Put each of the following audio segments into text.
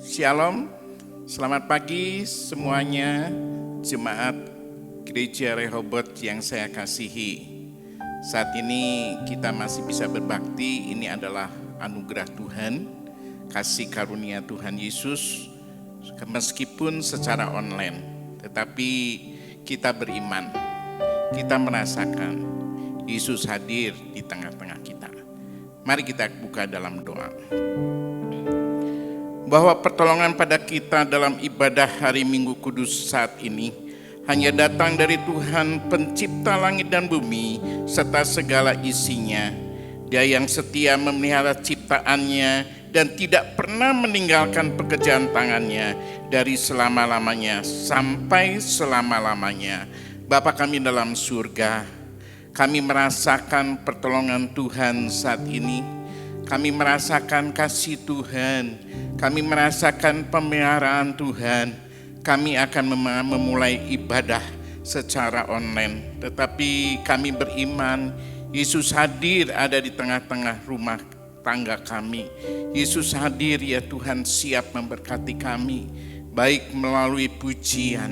Shalom, selamat pagi semuanya jemaat Gereja Rehoboth yang saya kasihi. Saat ini kita masih bisa berbakti, ini adalah anugerah Tuhan, kasih karunia Tuhan Yesus, meskipun secara online. Tetapi kita beriman, kita merasakan Yesus hadir di tengah-tengah kita. Mari kita buka dalam doa. Bahwa pertolongan pada kita dalam ibadah hari Minggu Kudus saat ini hanya datang dari Tuhan pencipta langit dan bumi serta segala isinya. Dia yang setia memelihara ciptaannya dan tidak pernah meninggalkan pekerjaan tangannya dari selama-lamanya sampai selama-lamanya. Bapa kami dalam surga, kami merasakan pertolongan Tuhan saat ini. Kami merasakan kasih Tuhan, kami merasakan pemeliharaan Tuhan. Kami akan memulai ibadah secara online, tetapi kami beriman Yesus hadir ada di tengah-tengah rumah tangga kami. Yesus hadir ya Tuhan, siap memberkati kami, baik melalui pujian,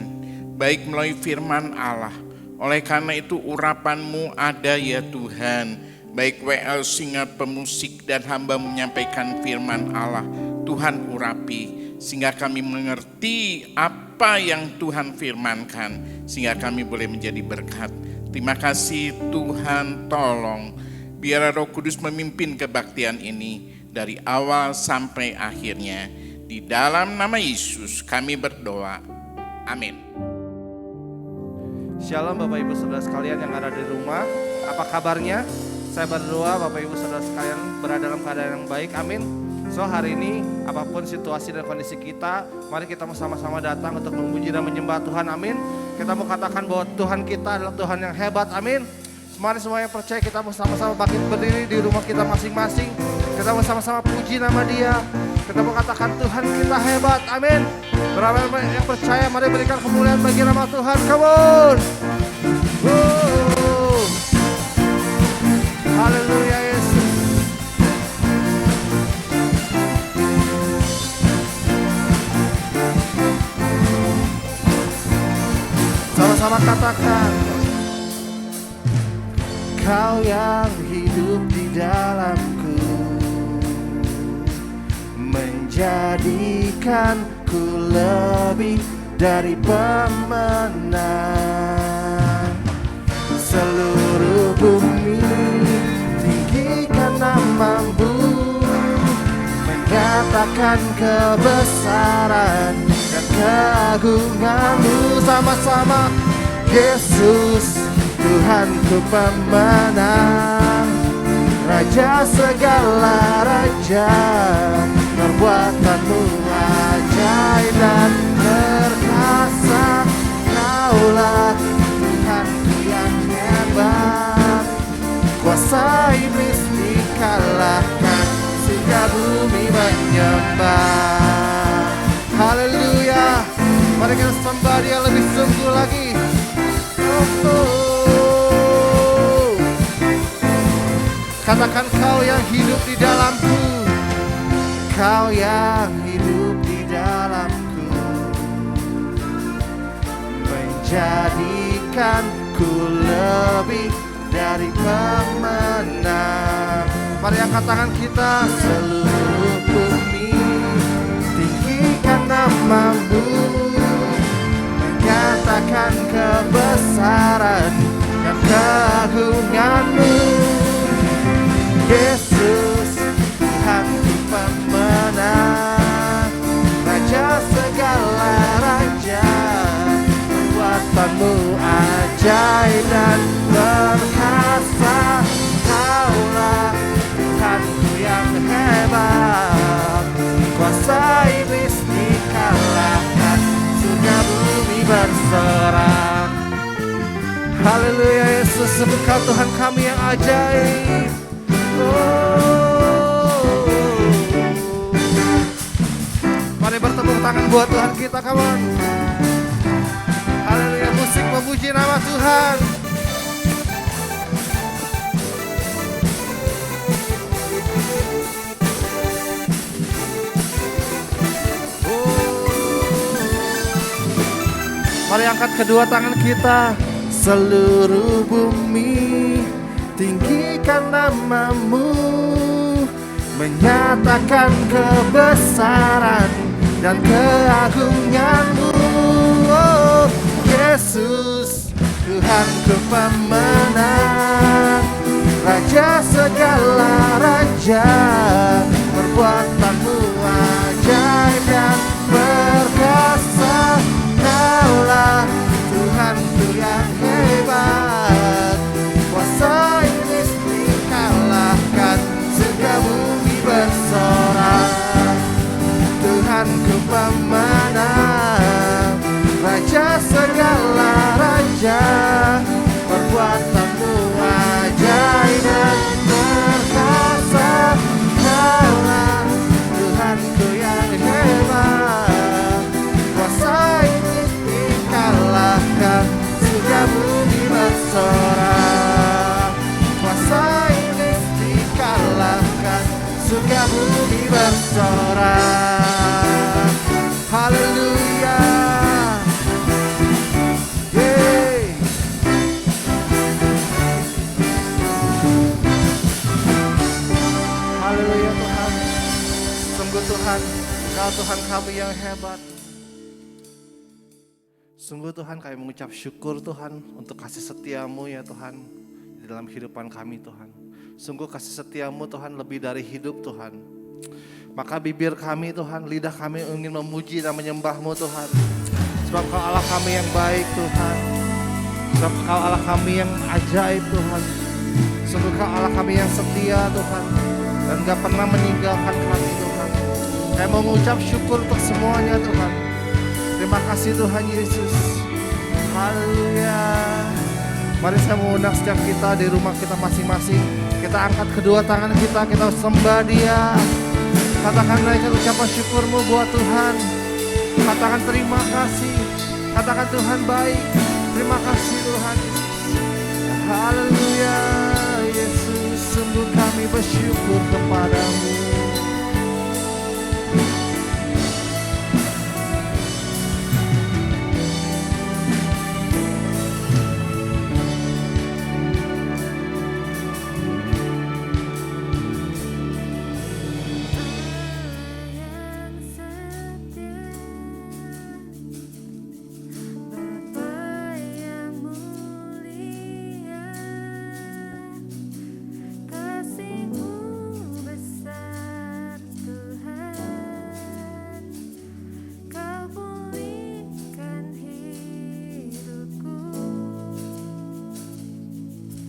baik melalui firman Allah. Oleh karena itu urapan-Mu ada ya Tuhan, baik WL Singa pemusik dan hamba menyampaikan firman Allah. Tuhan urapi sehingga kami mengerti apa yang Tuhan firmankan, sehingga kami boleh menjadi berkat. Terima kasih Tuhan, tolong biar Roh Kudus memimpin kebaktian ini dari awal sampai akhirnya. Di dalam nama Yesus kami berdoa, amin. Shalom Bapak Ibu Saudara sekalian yang ada di rumah, apa kabarnya? Saya berdoa Bapak Ibu Saudara sekalian berada dalam keadaan yang baik, amin. So hari ini apapun situasi dan kondisi kita, mari kita sama-sama datang untuk memuji dan menyembah Tuhan, amin. Kita mau katakan bahwa Tuhan kita adalah Tuhan yang hebat, amin. Mari semua yang percaya kita mau sama-sama bangkit berdiri di rumah kita masing-masing. Kita mau sama-sama puji nama Dia. Kita mau katakan Tuhan kita hebat, amin. Berapa yang percaya, mari berikan kemuliaan bagi nama Tuhan, come on. Haleluya Yesus. Sama-sama katakan, Kau yang hidup di dalamku, menjadikanku lebih dari pemenang. Seluruh bumi tinggikan nama-Mu, menyatakan kebesaran dan keagungan-Mu. Sama-sama, Yesus Tuhanku pemenang, Raja segala raja, perbuatan-Mu ajaib dan perkasa. Kaulah Tuhanku yang hebat, kuasa iblis dikalahkan, sehingga bumi menyembah. Haleluya. Mari kita sembah Dia lebih sungguh lagi. Katakan, Kau yang hidup di dalamku, Kau yang hidup di dalamku, menjadikanku lebih dari pemenang. Mari angkat tangan kita. Seluruh bumi tinggikan nama-Mu, menyatakan kebesaran dan keagungan-Mu. Yesus Tuhanku pemenang, Raja segala raja, perbuatan-Mu ajaib dan perkasa. Kaulah Tuhanku yang hebat, kuasa iblis dikalahkan, surga bumi bersorak. Haleluya Yesus, sebut Kau Tuhan kami yang ajaib. Mari bertepuk tangan buat Tuhan kita, kawan. Haleluya, musik memuji nama Tuhan. Mari angkat kedua tangan kita. Seluruh bumi tinggikan namamu, menyatakan kebesaran dan keagunganmu. Oh, Yesus, Tuhanku pemenang, Raja segala raja, perbuatanmu ajaib dan perkasa. Kaulah Tuhanku yang hebat, kuasa iblis dikalahkan, surga bumi bersorak. Tuhanku pemenang, Raja segala raja, perbuatanmu ajaib dan perkasa. Kaulah Tuhanku yang hebat, kuasa iblis dikalahkan, surga bumi bersorak. Kuasa iblis dikalahkan, surga bumi bersorak. Haleluya. Yeay. Haleluya Tuhan. Sungguh Tuhan, Engkau Tuhan kami yang hebat. Sungguh Tuhan kami mengucap syukur Tuhan untuk kasih setiamu ya Tuhan di dalam kehidupan kami Tuhan. Sungguh kasih setiamu Tuhan lebih dari hidup Tuhan. Maka bibir kami Tuhan, lidah kami ingin memuji dan menyembahmu Tuhan. Sebab Kau Allah kami yang baik Tuhan. Sebab Kau Allah kami yang ajaib Tuhan. Sungguh Kau Allah kami yang setia Tuhan, dan gak pernah meninggalkan kami Tuhan. Kami mau mengucap syukur untuk semuanya Tuhan. Terima kasih Tuhan Yesus. Haleluya. Mari saya mengundang setiap kita di rumah kita masing-masing. Kita angkat kedua tangan kita sembah Dia. Katakan naikkan ucapan syukurmu buat Tuhan. Katakan terima kasih. Katakan Tuhan baik. Terima kasih Tuhan Yesus. Haleluya. Yesus, sungguh kami bersyukur kepadamu.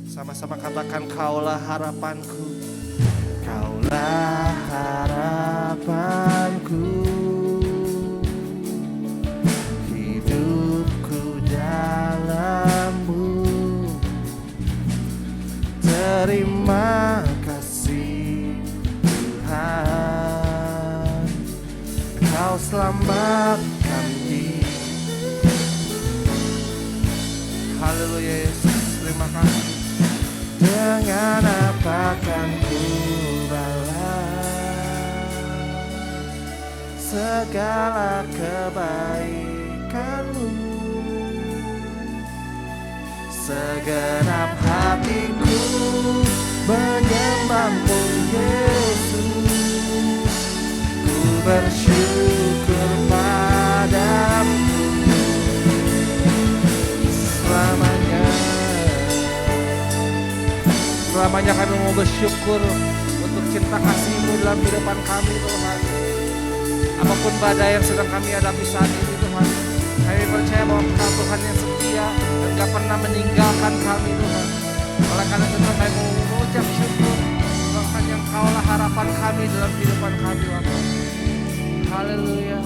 Sama-sama katakan, Kaulah harapanku, Kaulah harapanku, hidupku dalam-Mu. Terima kasih Tuhan, Kau selamatkan hidup. Haleluya Yesus, terima kasih. Dengan apa kan ku balas segala kebaikan-Mu? Segenap hatiku menyembah-Mu Yesus, ku bersyukur padamu selamanya kami mau bersyukur untuk cinta kasih-Mu dalam kehidupan kami Tuhan. Apapun badai yang sedang kami hadapi saat ini Tuhan, kami percaya bahwa Engkau Tuhan yang setia dan gak pernah meninggalkan kami Tuhan. Oleh karena itu kami mau mengucap syukur Tuhan yang Kaulah harapan kami dalam kehidupan kami Tuhan. Haleluya.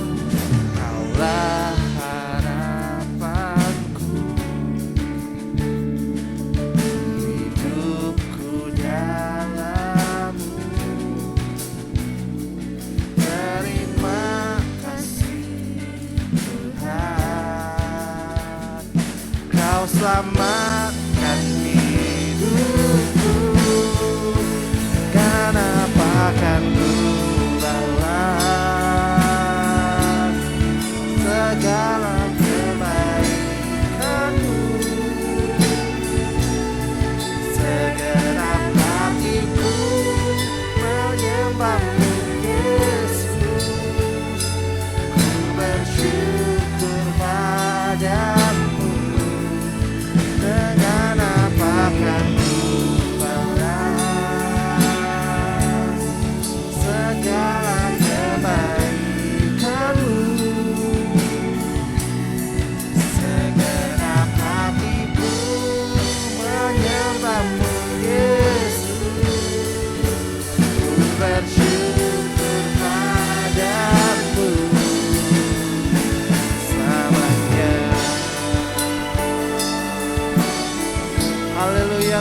Kaulah harapanku, Kau selamatkan hidupku, kenapa akan ku balas segala kebaikan.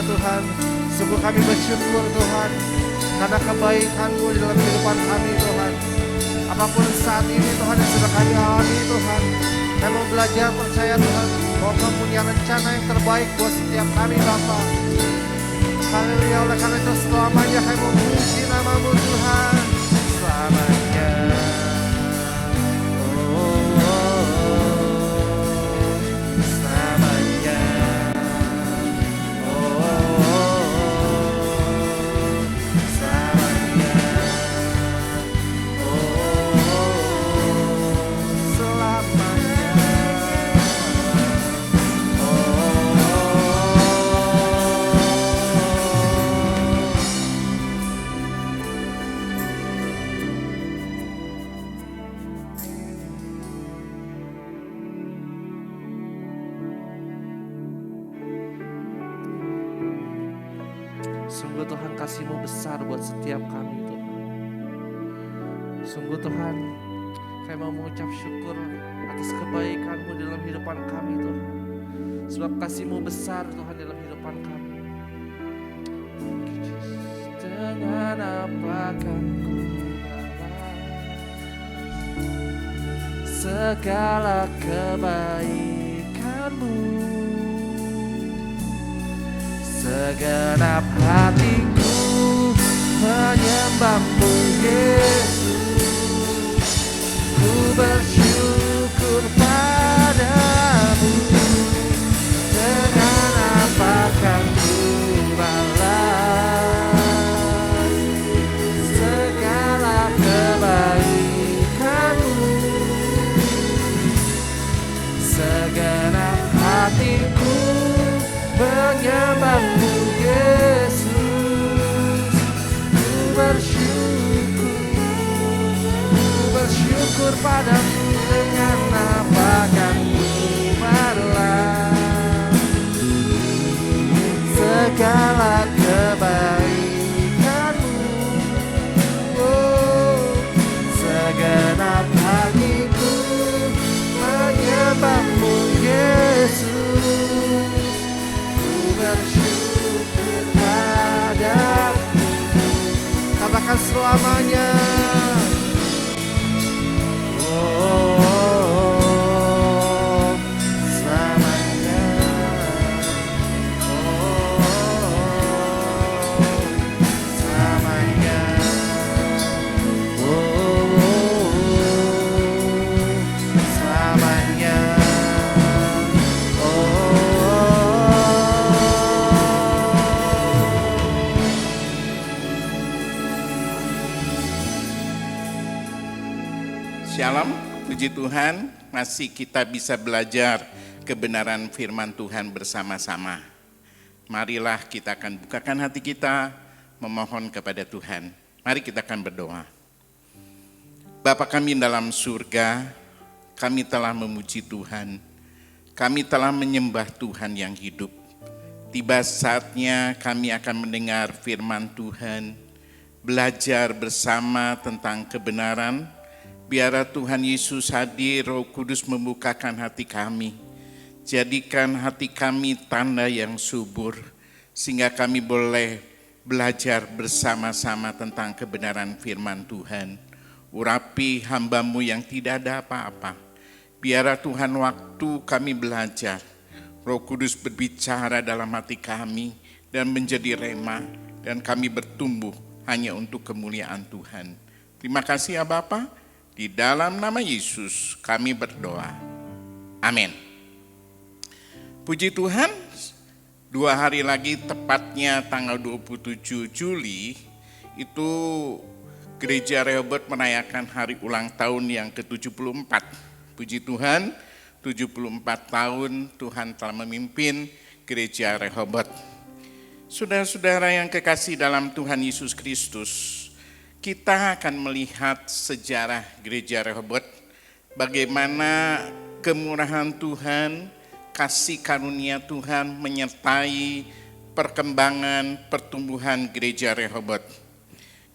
Tuhan. Sungguh kami bersyukur Tuhan karena kebaikan-Mu di dalam kehidupan kami Tuhan. Apapun saat ini Tuhan yang sudah kami alami Tuhan, kami mau belajar percaya Tuhan bahwa Kau punya rencana yang terbaik buat setiap kami Bapa. Haleluya, oleh karena itu selamanya kami memuji nama-Mu Tuhan. Selamanya. Sungguh Tuhan kasih-Mu besar buat setiap kami Tuhan. Sungguh Tuhan kami mau mengucap syukur atas kebaikan-Mu dalam kehidupan kami Tuhan. Sebab kasih-Mu besar Tuhan dalam kehidupan kami. Dengan apa akan ku balas segala kebaikan-Mu. Segenap hatiku menyembah-Mu Yesus. Ku bersyukur padamu. Dengan apa kan ku balas segala kebaikan-Mu. Segenap hatiku menyembah-Mu Yesus. Ku bersyukur padamu. Dengan apa kan ku balas segala kebaikan-Mu. Segenap hatiku menyembah-Mu Yesus. Bersyukur padamu. Katakan selamanya. Oh, selamanya. Oh, selamanya. Oh, selamanya. Shalom, puji Tuhan, masih kita bisa belajar kebenaran firman Tuhan bersama-sama. Marilah kita akan bukakan hati kita, memohon kepada Tuhan. Mari kita akan berdoa. Bapa kami dalam surga, kami telah memuji Tuhan, kami telah menyembah Tuhan yang hidup. Tiba saatnya kami akan mendengar firman Tuhan, belajar bersama tentang kebenaran. Biarlah Tuhan Yesus hadir, Roh Kudus membukakan hati kami. Jadikan hati kami tanda yang subur, sehingga kami boleh belajar bersama-sama tentang kebenaran firman Tuhan. Urapi hamba-Mu yang tidak ada apa-apa. Biarlah Tuhan waktu kami belajar, Roh Kudus berbicara dalam hati kami dan menjadi rema, dan kami bertumbuh hanya untuk kemuliaan Tuhan. Terima kasih ya Bapa. Di dalam nama Yesus kami berdoa. Amin. Puji Tuhan, 2 hari lagi tepatnya tanggal 27 Juli itu Gereja Rehoboth merayakan hari ulang tahun yang ke-74. Puji Tuhan, 74 tahun Tuhan telah memimpin Gereja Rehoboth. Saudara-saudara yang kekasih dalam Tuhan Yesus Kristus, kita akan melihat sejarah Gereja Rehoboth, bagaimana kemurahan Tuhan, kasih karunia Tuhan menyertai perkembangan pertumbuhan Gereja Rehoboth.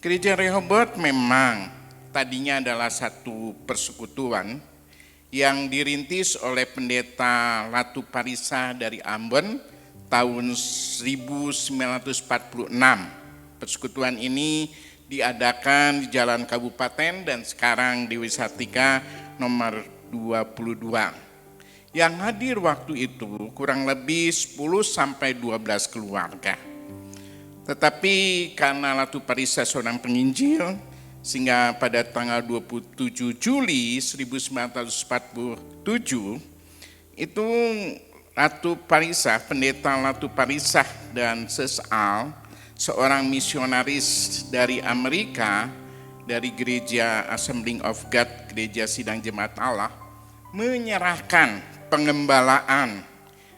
Gereja Rehoboth memang tadinya adalah satu persekutuan yang dirintis oleh pendeta Latu Parisa dari Ambon tahun 1946. Persekutuan ini diadakan di Jalan Kabupaten dan sekarang di Wisatika nomor 22. Yang hadir waktu itu kurang lebih 10-12 keluarga. Tetapi karena Ratu Parisa seorang penginjil, sehingga pada tanggal 27 Juli 1947 itu Ratu Parisa, pendeta Ratu Parisa dan Sesal, seorang misionaris dari Amerika, dari gereja Assembly of God, gereja Sidang Jemaat Allah, menyerahkan pengembalaan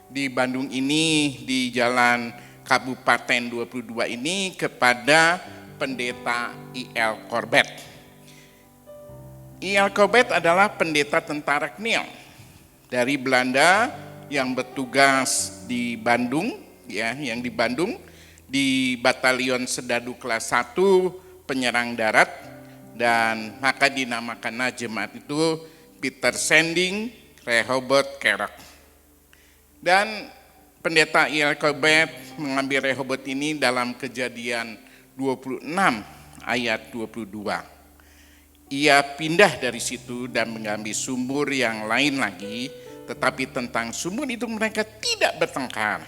di Bandung ini, di Jalan Kabupaten 22 ini kepada pendeta I.L. Corbett. I.L. Corbett adalah pendeta tentara KNIL dari Belanda yang bertugas di Bandung, ya, yang di Bandung di Batalion Serdadu kelas 1 penyerang darat, dan maka dinamakan jemaat itu Peter Sending Rehoboth Kerok. Dan pendeta I.L. Corbett mengambil Rehoboth ini dalam Kejadian 26 ayat 22. Ia pindah dari situ dan mengambil sumur yang lain lagi, tetapi tentang sumur itu mereka tidak bertengkar.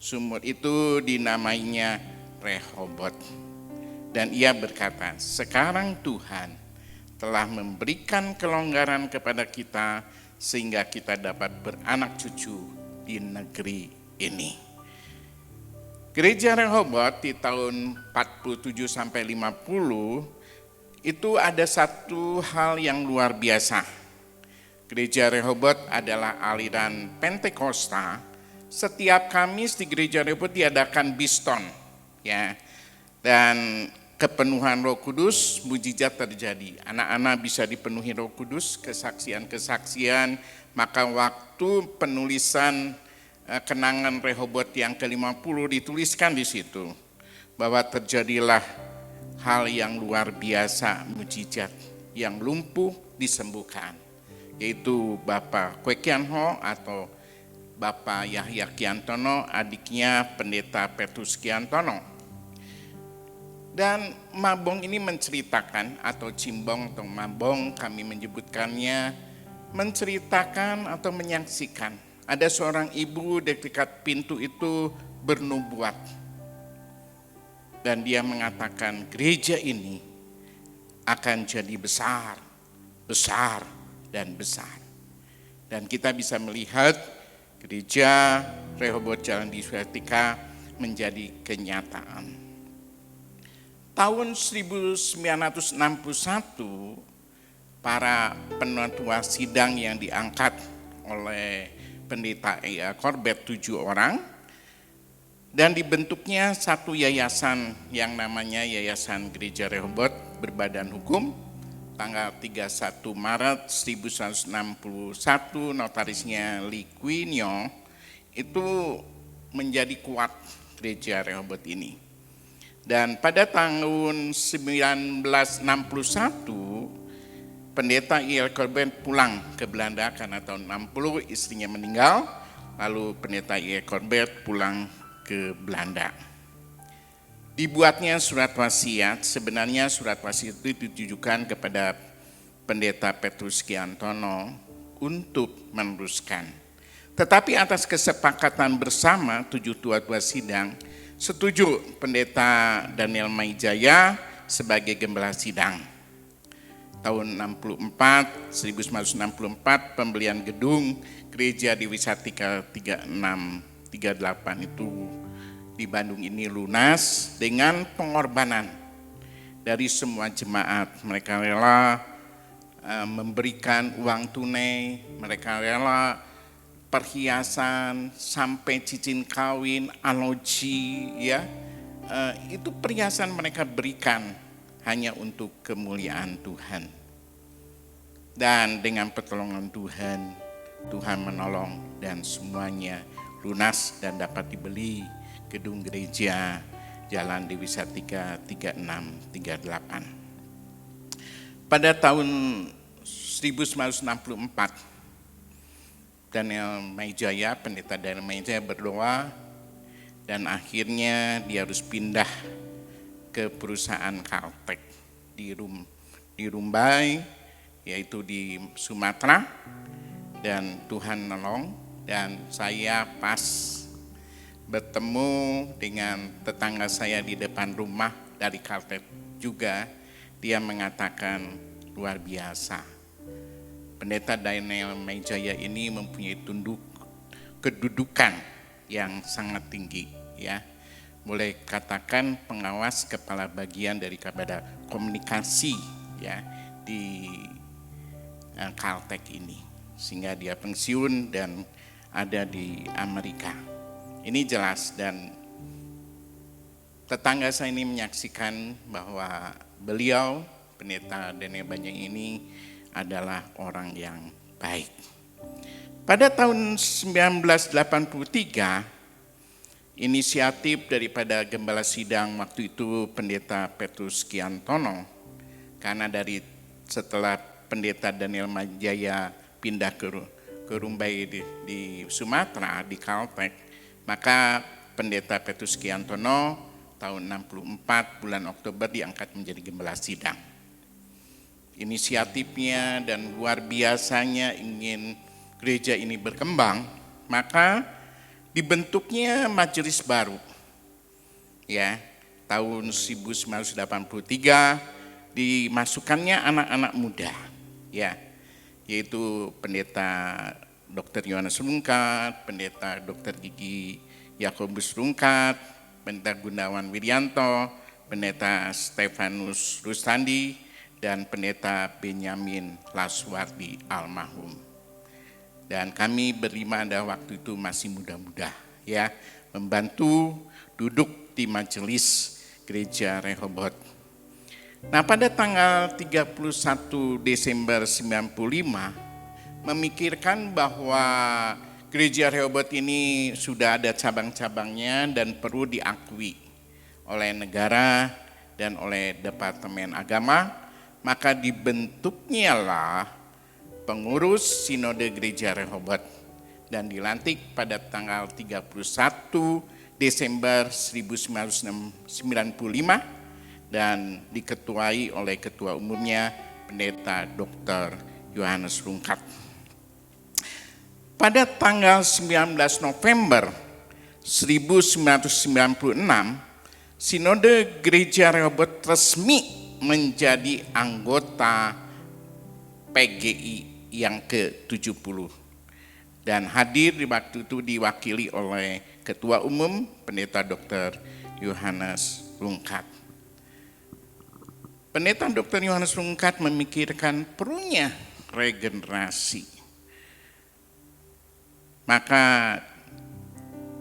Sumur itu dinamainya Rehoboth. Dan ia berkata, sekarang Tuhan telah memberikan kelonggaran kepada kita sehingga kita dapat beranak cucu di negeri ini. Gereja Rehoboth di tahun 47 sampai 50 itu ada satu hal yang luar biasa. Gereja Rehoboth adalah aliran Pentakosta. Setiap Kamis di Gereja Rehoboth diadakan Biston, ya. Dan kepenuhan Roh Kudus, mujizat terjadi. Anak-anak bisa dipenuhi Roh Kudus, kesaksian-kesaksian, maka waktu penulisan kenangan Rehoboth yang ke-50 dituliskan di situ bahwa terjadilah hal yang luar biasa, mujizat, yang lumpuh disembuhkan, yaitu Bapak Kwe Kian Ho atau Bapak Yahya Kiantono, adiknya pendeta Petrus Kiantono. Dan mabong ini menceritakan, atau cimbong atau mabong kami menyebutkannya, menceritakan atau menyaksikan ada seorang ibu di dekat pintu itu bernubuat. Dan dia mengatakan gereja ini akan jadi besar, besar, dan besar. Dan kita bisa melihat gereja Rehoboth Jalan di Wisatika menjadi kenyataan. Tahun 1961, para penatua sidang yang diangkat oleh pendeta I.L. Corbett 7 orang, dan dibentuknya satu yayasan yang namanya Yayasan Gereja Rehoboth berbadan hukum. Tanggal 31 Maret 1961 notarisnya Lee Quinio itu menjadi kuat Gereja Rehoboth ini. Dan pada tahun 1961 pendeta I.L. Corbett pulang ke Belanda karena tahun 60 istrinya meninggal, lalu pendeta I.L. Corbett pulang ke Belanda. Dibuatnya surat wasiat, sebenarnya surat wasiat itu ditujukan kepada pendeta Petrus Kiantono untuk meneruskan. Tetapi atas kesepakatan bersama 7 tua-tua sidang, setuju pendeta Daniel Maijaya sebagai gembala sidang. Tahun 1964 pembelian gedung gereja di Wisatika 3638 itu di Bandung ini lunas dengan pengorbanan dari semua jemaat. Mereka rela memberikan uang tunai, mereka rela perhiasan sampai cincin kawin, aloji, ya. Itu perhiasan mereka berikan hanya untuk kemuliaan Tuhan. Dan dengan pertolongan Tuhan, Tuhan menolong dan semuanya lunas dan dapat dibeli gedung gereja Jalan Dewi Sartika 3638. Pada tahun 1964, Daniel Maijaya, pendeta Daniel Maijaya berdoa dan akhirnya dia harus pindah ke perusahaan Caltech di Rumbai, yaitu di Sumatera, dan Tuhan nolong, dan saya pas bertemu dengan tetangga saya di depan rumah dari Caltech juga. Dia mengatakan luar biasa, Pendeta Daniel Mejaya ini mempunyai kedudukan yang sangat tinggi, ya. Boleh katakan pengawas kepala bagian dari kepada komunikasi, ya, di Caltech ini, sehingga dia pensiun dan ada di Amerika. Ini jelas, dan tetangga saya ini menyaksikan bahwa beliau, Pendeta Daniel Mejaya ini adalah orang yang baik. Pada tahun 1983, inisiatif daripada Gembala Sidang waktu itu Pendeta Petrus Kiantono, karena setelah Pendeta Daniel Mejaya pindah ke Rumbai di Sumatera, di Caltech, maka Pendeta Petrus Kiantono tahun 64 bulan Oktober diangkat menjadi Gembala Sidang. Inisiatifnya dan luar biasanya ingin gereja ini berkembang, maka dibentuknya majelis baru, ya. Tahun 1983 dimasukkannya anak-anak muda, ya, yaitu Pendeta Dr. Yohanes Rungkat, Pendeta Dr. Gigi Yakobus Rungkat, Pendeta Gunawan Wiryanto, Pendeta Stefanus Rustandi, dan Pendeta Benyamin Laswardi almarhum. Dan kami berlima pada waktu itu masih muda-muda, ya, membantu duduk di majelis gereja Rehoboth. Nah, pada tanggal 31 Desember 95 memikirkan bahwa gereja Rehoboth ini sudah ada cabang-cabangnya dan perlu diakui oleh negara dan oleh Departemen Agama, maka dibentuknya lah pengurus Sinode Gereja Rehoboth dan dilantik pada tanggal 31 Desember 1995 dan diketuai oleh ketua umumnya Pendeta Dr. Yohanes Rungkat. Pada tanggal 19 November 1996, Sinode Gereja Rehoboth resmi menjadi anggota PGI yang ke-70 dan hadir di waktu itu diwakili oleh Ketua Umum Pendeta Dr. Yohanes Rungkat. Pendeta Dr. Yohanes Rungkat memikirkan perlunya regenerasi. Maka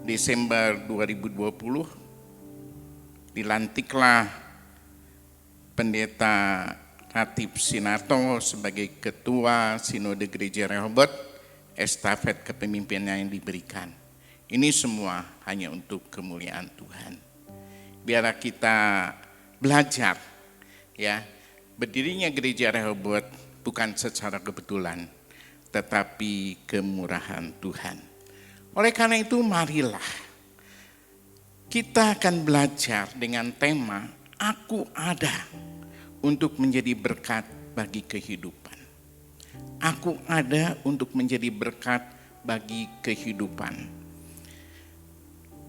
Desember 2020 dilantiklah Pendeta Ratib Sinato sebagai Ketua Sinode Gereja Rehoboth, estafet kepemimpinan yang diberikan. Ini semua hanya untuk kemuliaan Tuhan. Biar kita belajar, ya, berdirinya Gereja Rehoboth bukan secara kebetulan, tetapi kemurahan Tuhan. Oleh karena itu marilah kita akan belajar dengan tema Aku ada untuk menjadi berkat bagi kehidupan. Aku ada untuk menjadi berkat bagi kehidupan.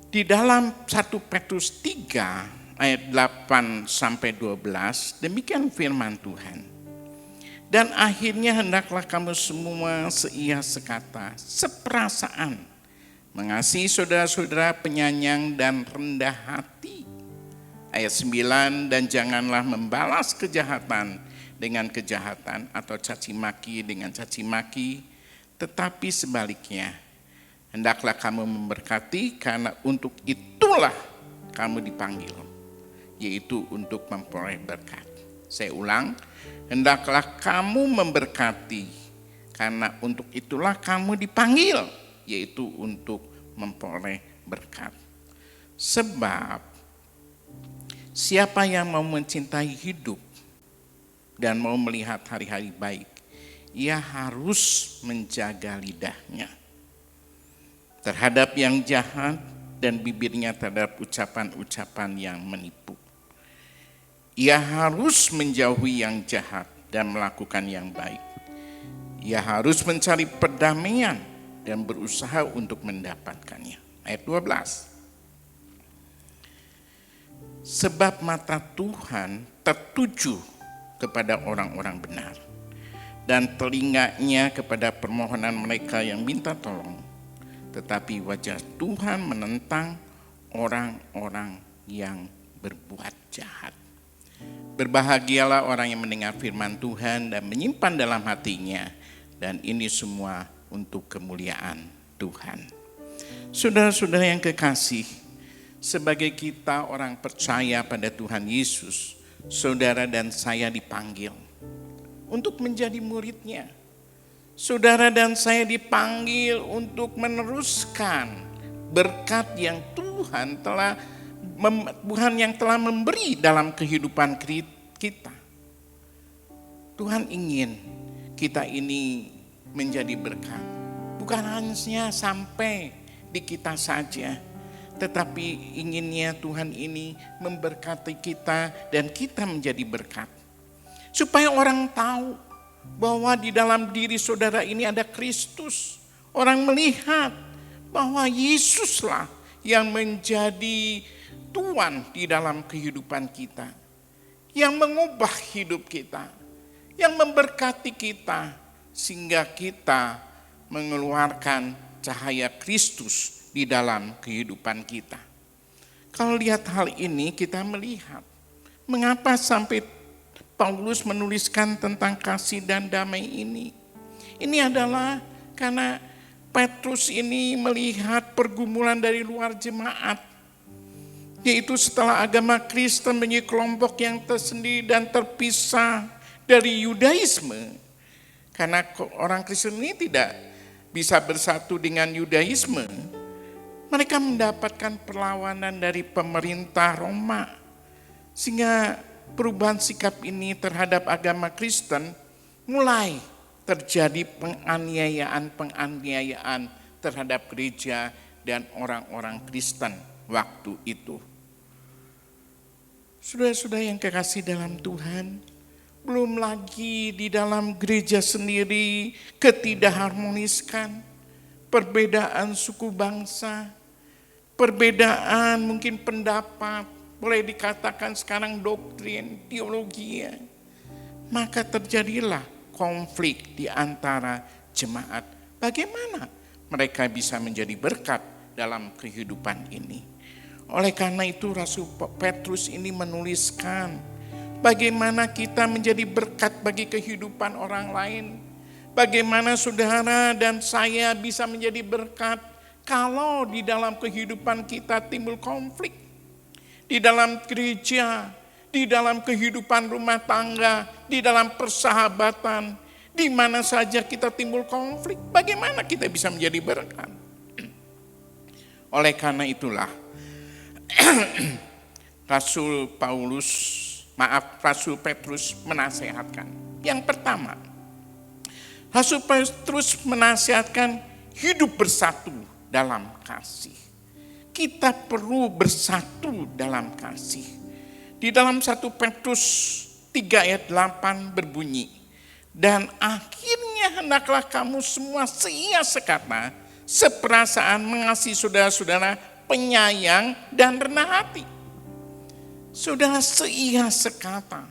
Di dalam 1 Petrus 3 ayat 8 sampai 12 demikian firman Tuhan. Dan akhirnya hendaklah kamu semua seia sekata, seperasaan, mengasihi saudara-saudara penyayang dan rendah hati. Ayat 9, dan janganlah membalas kejahatan dengan kejahatan atau caci maki dengan caci maki, tetapi sebaliknya, hendaklah kamu memberkati karena untuk itulah kamu dipanggil, yaitu untuk memperoleh berkat. Saya ulang, hendaklah kamu memberkati karena untuk itulah kamu dipanggil, yaitu untuk memperoleh berkat. Sebab siapa yang mau mencintai hidup dan mau melihat hari-hari baik, ia harus menjaga lidahnya terhadap yang jahat dan bibirnya terhadap ucapan-ucapan yang menipu. Ia harus menjauhi yang jahat dan melakukan yang baik. Ia harus mencari perdamaian dan berusaha untuk mendapatkannya. Ayat 12. Sebab mata Tuhan tertuju kepada orang-orang benar, dan telinganya kepada permohonan mereka yang minta tolong. Tetapi wajah Tuhan menentang orang-orang yang berbuat jahat. Berbahagialah orang yang mendengar firman Tuhan dan menyimpan dalam hatinya, dan ini semua untuk kemuliaan Tuhan. Saudara-saudara yang kekasih, sebagai kita orang percaya pada Tuhan Yesus, saudara dan saya dipanggil untuk menjadi muridnya. Saudara dan saya dipanggil untuk meneruskan berkat yang Tuhan yang telah memberi dalam kehidupan kita. Tuhan ingin kita ini menjadi berkat. Bukan hanya sampai di kita saja, tetapi inginnya Tuhan ini memberkati kita dan kita menjadi berkat. Supaya orang tahu bahwa di dalam diri saudara ini ada Kristus. Orang melihat bahwa Yesuslah yang menjadi Tuhan di dalam kehidupan kita. Yang mengubah hidup kita. Yang memberkati kita. Sehingga kita mengeluarkan cahaya Kristus di dalam kehidupan kita. Kalau lihat hal ini, kita melihat mengapa sampai Paulus menuliskan tentang kasih dan damai ini. Ini adalah karena Petrus ini melihat pergumulan dari luar jemaat, yaitu setelah agama Kristen menjadi kelompok yang tersendiri dan terpisah dari Yudaisme. Karena orang Kristen ini tidak bisa bersatu dengan Yudaisme, mereka mendapatkan perlawanan dari pemerintah Roma. Sehingga perubahan sikap ini terhadap agama Kristen mulai terjadi penganiayaan terhadap gereja dan orang-orang Kristen waktu itu. Saudara-saudara yang kekasih dalam Tuhan, belum lagi di dalam gereja sendiri ketidakharmoniskan, perbedaan suku bangsa, perbedaan mungkin pendapat, boleh dikatakan sekarang doktrin, teologi, maka terjadilah konflik di antara jemaat. Bagaimana mereka bisa menjadi berkat dalam kehidupan ini? Oleh karena itu Rasul Petrus ini menuliskan bagaimana kita menjadi berkat bagi kehidupan orang lain. Bagaimana saudara dan saya bisa menjadi berkat kalau di dalam kehidupan kita timbul konflik. Di dalam gereja, di dalam kehidupan rumah tangga, di dalam persahabatan, di mana saja kita timbul konflik, bagaimana kita bisa menjadi berkat? Oleh karena itulah, Rasul Petrus menasihatkan. Yang pertama, Rasul Petrus menasihatkan hidup bersatu dalam kasih. Kita perlu bersatu dalam kasih. Di dalam 1 Petrus 3 ayat 8 berbunyi, dan akhirnya hendaklah kamu semua seia sekata, seperasaan, mengasihi saudara-saudara, penyayang dan rendah hati. Saudara, seia sekata.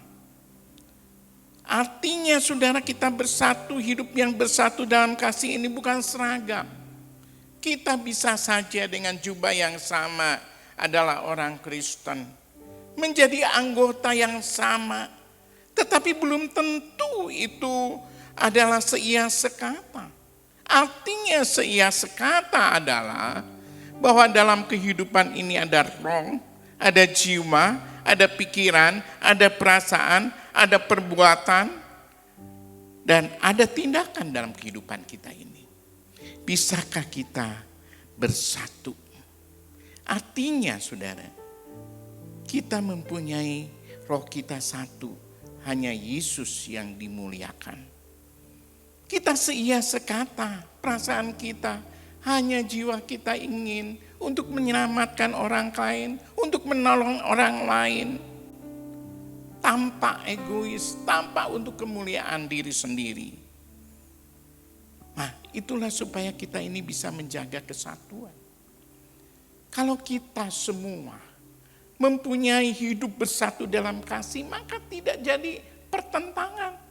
Artinya saudara, kita bersatu, hidup yang bersatu dalam kasih ini bukan seragam. Kita bisa saja dengan jubah yang sama adalah orang Kristen, menjadi anggota yang sama, tetapi belum tentu itu adalah seia sekata. Artinya seia sekata adalah bahwa dalam kehidupan ini ada roh, ada jiwa, ada pikiran, ada perasaan, ada perbuatan, dan ada tindakan dalam kehidupan kita ini. Bisakah kita bersatu? Artinya saudara, kita mempunyai roh kita satu, hanya Yesus yang dimuliakan. Kita seia sekata, perasaan kita, hanya jiwa kita ingin untuk menyelamatkan orang lain, untuk menolong orang lain. Tanpa egois, tanpa untuk kemuliaan diri sendiri. Nah, itulah supaya kita ini bisa menjaga kesatuan. Kalau kita semua mempunyai hidup bersatu dalam kasih, maka tidak jadi pertentangan.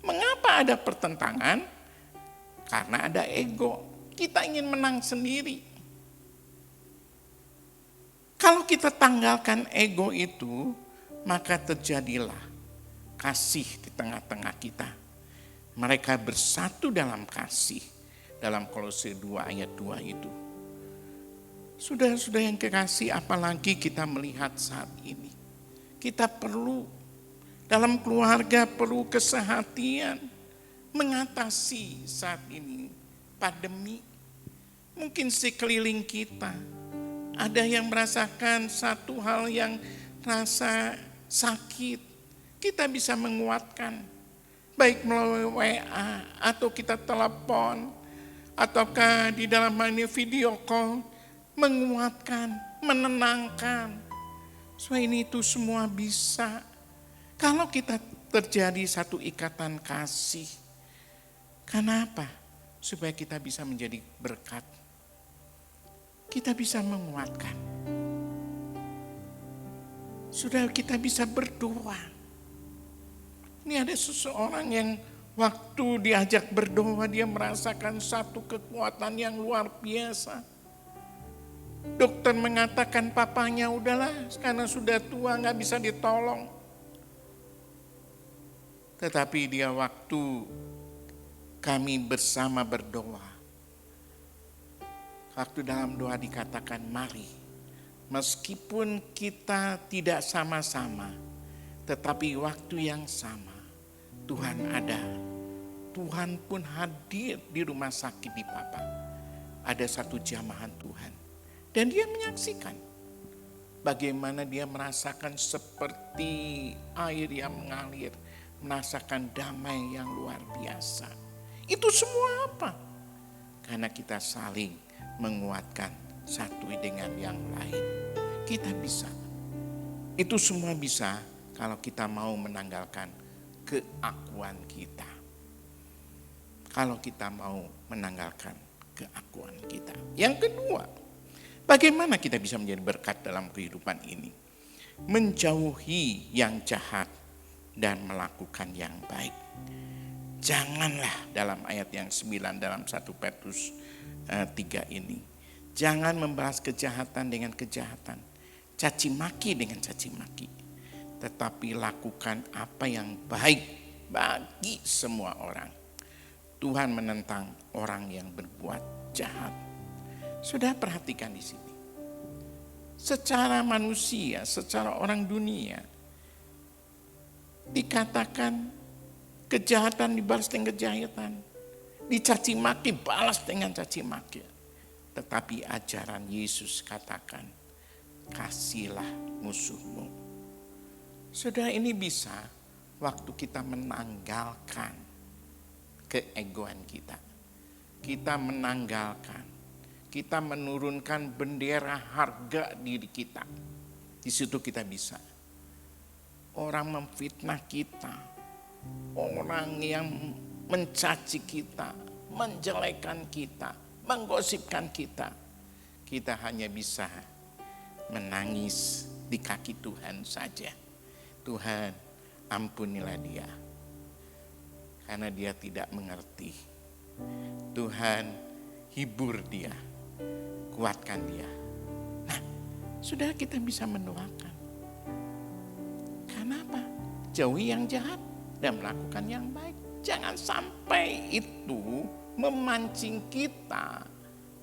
Mengapa ada pertentangan? Karena ada ego. Kita ingin menang sendiri. Kalau kita tanggalkan ego itu, maka terjadilah kasih di tengah-tengah kita. Mereka bersatu dalam kasih. Dalam Kolose 2 ayat 2 itu. Saudara-saudara yang kekasih, apalagi kita melihat saat ini. Kita perlu, dalam keluarga perlu kesehatian. Mengatasi saat ini pandemi. Mungkin sekeliling kita. Ada yang merasakan satu hal yang rasa sakit, kita bisa menguatkan, baik melalui WA atau kita telepon, ataukah di dalam video call, menguatkan, menenangkan. So ini itu semua bisa. Kalau kita terjadi satu ikatan kasih, kenapa? Supaya kita bisa menjadi berkat. Kita bisa menguatkan. Sudah kita bisa berdoa. Ini ada seseorang yang waktu diajak berdoa dia merasakan satu kekuatan yang luar biasa. Dokter mengatakan papanya udahlah karena sudah tua gak bisa ditolong. Tetapi dia waktu kami bersama berdoa. Waktu dalam doa dikatakan mari. Meskipun kita tidak sama-sama, tetapi waktu yang sama, Tuhan ada. Tuhan pun hadir di rumah sakit di Papa. Ada satu jamahan Tuhan. Dan dia menyaksikan bagaimana dia merasakan seperti air yang mengalir. Merasakan damai yang luar biasa. Itu semua apa? Karena kita saling menguatkan satu dengan yang lain. Kita bisa. Itu semua bisa kalau kita mau menanggalkan keakuan kita. Kalau kita mau menanggalkan keakuan kita. Yang kedua, bagaimana kita bisa menjadi berkat dalam kehidupan ini? Menjauhi yang jahat dan melakukan yang baik. Janganlah dalam ayat yang 9 dalam 1 Petrus 3 ini. Jangan membalas kejahatan dengan kejahatan. Caci maki dengan caci maki. Tetapi lakukan apa yang baik bagi semua orang. Tuhan menentang orang yang berbuat jahat. Sudah perhatikan di sini. Secara manusia, secara orang dunia, dikatakan kejahatan dibalas dengan kejahatan. Dicaci maki balas dengan caci maki. Tetapi ajaran Yesus katakan, kasihlah musuhmu. Saudara, ini bisa waktu kita menanggalkan keegoan kita. Kita menanggalkan, kita menurunkan bendera harga diri kita. Di situ kita bisa. Orang memfitnah kita, orang yang mencaci kita, menjelekkan kita, menggosipkan kita. Kita hanya bisa menangis di kaki Tuhan saja. Tuhan, ampunilah dia. Karena dia tidak mengerti. Tuhan, hibur dia. Kuatkan dia. Nah, sudah kita bisa mendoakan. Kenapa? Jauhi yang jahat dan melakukan yang baik. Jangan sampai itu memancing kita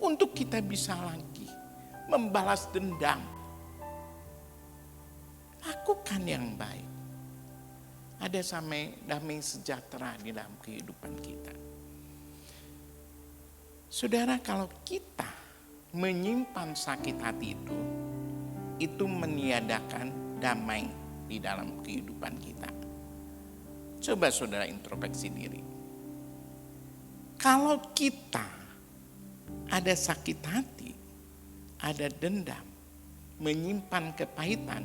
untuk kita bisa lagi membalas dendam. Lakukan yang baik. Ada damai sejahtera di dalam kehidupan kita. Saudara, kalau kita menyimpan sakit hati itu meniadakan damai di dalam kehidupan kita. Coba saudara introspeksi diri. Kalau kita ada sakit hati, ada dendam, menyimpan kepahitan,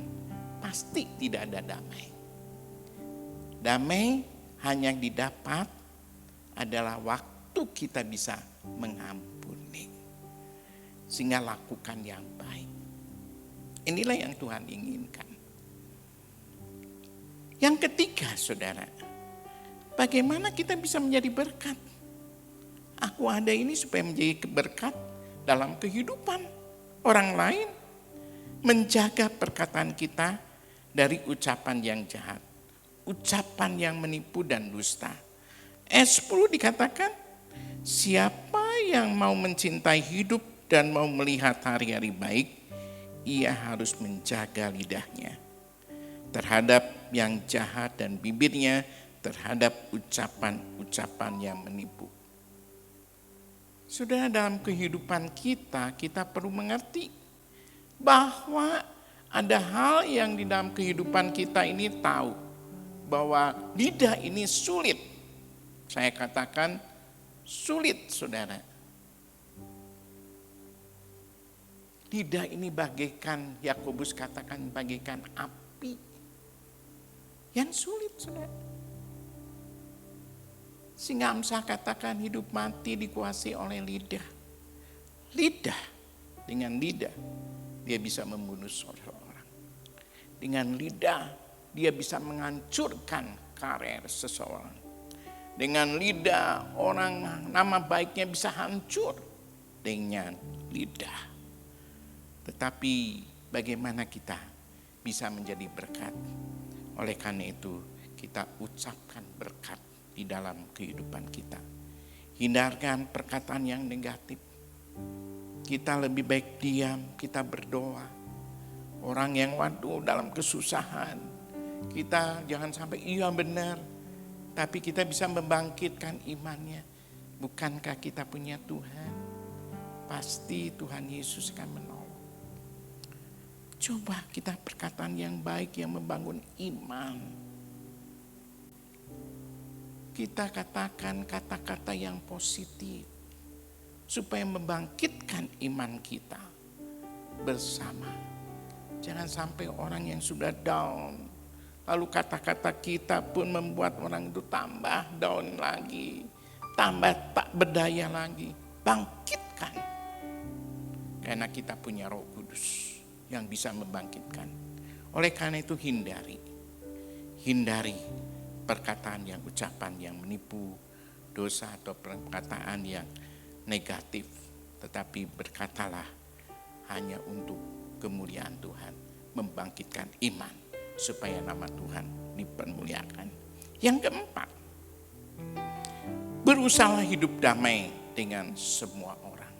pasti tidak ada damai. Damai hanya didapat adalah waktu kita bisa mengampuni. Sehingga lakukan yang baik. Inilah yang Tuhan inginkan. Yang ketiga, saudara, bagaimana kita bisa menjadi berkat? Aku ada ini supaya menjadi berkat dalam kehidupan orang lain. Menjaga perkataan kita dari ucapan yang jahat, ucapan yang menipu dan dusta. Ayat 10 dikatakan, siapa yang mau mencintai hidup dan mau melihat hari-hari baik, ia harus menjaga lidahnya terhadap yang jahat dan bibirnya terhadap ucapan-ucapan yang menipu. Sudah dalam kehidupan kita perlu mengerti bahwa ada hal yang di dalam kehidupan kita ini tahu bahwa lidah ini sulit. Saya katakan sulit, saudara. Lidah ini bagaikan, Yakobus katakan bagaikan api yang sulit, saudara. Sehingga Amsal katakan hidup mati dikuasai oleh lidah. Lidah, dengan lidah dia bisa membunuh seseorang. Dengan lidah dia bisa menghancurkan karir seseorang. Dengan lidah orang nama baiknya bisa hancur dengan lidah. Tetapi bagaimana kita bisa menjadi berkat? Oleh karena itu kita ucapkan berkat di dalam kehidupan kita. Hindarkan perkataan yang negatif. Kita lebih baik diam, kita berdoa. Orang yang dalam kesusahan, kita jangan sampai iya benar, tapi kita bisa membangkitkan imannya. Bukankah kita punya Tuhan? Pasti Tuhan Yesus akan menolong. Coba kita perkataan yang baik yang membangun iman. Kita katakan kata-kata yang positif supaya membangkitkan iman kita bersama. Jangan sampai orang yang sudah down, lalu kata-kata kita pun membuat orang itu tambah down lagi, tambah tak berdaya lagi. Bangkitkan, karena kita punya Roh Kudus yang bisa membangkitkan. Oleh karena itu hindari perkataan yang ucapan yang menipu, dosa atau perkataan yang negatif, tetapi berkatalah hanya untuk kemuliaan Tuhan, membangkitkan iman supaya nama Tuhan dipermuliakan. Yang keempat, berusaha hidup damai dengan semua orang.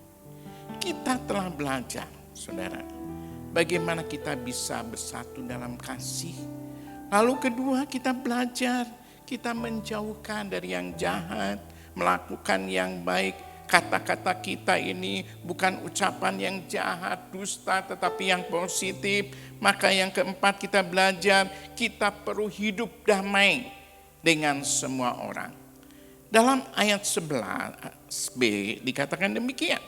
Kita telah belajar, saudara, bagaimana kita bisa bersatu dalam kasih. Lalu kedua, kita belajar, kita menjauhkan dari yang jahat, melakukan yang baik. Kata-kata kita ini bukan ucapan yang jahat, dusta, tetapi yang positif. Maka yang keempat kita belajar, kita perlu hidup damai dengan semua orang. Dalam ayat 11b dikatakan demikian.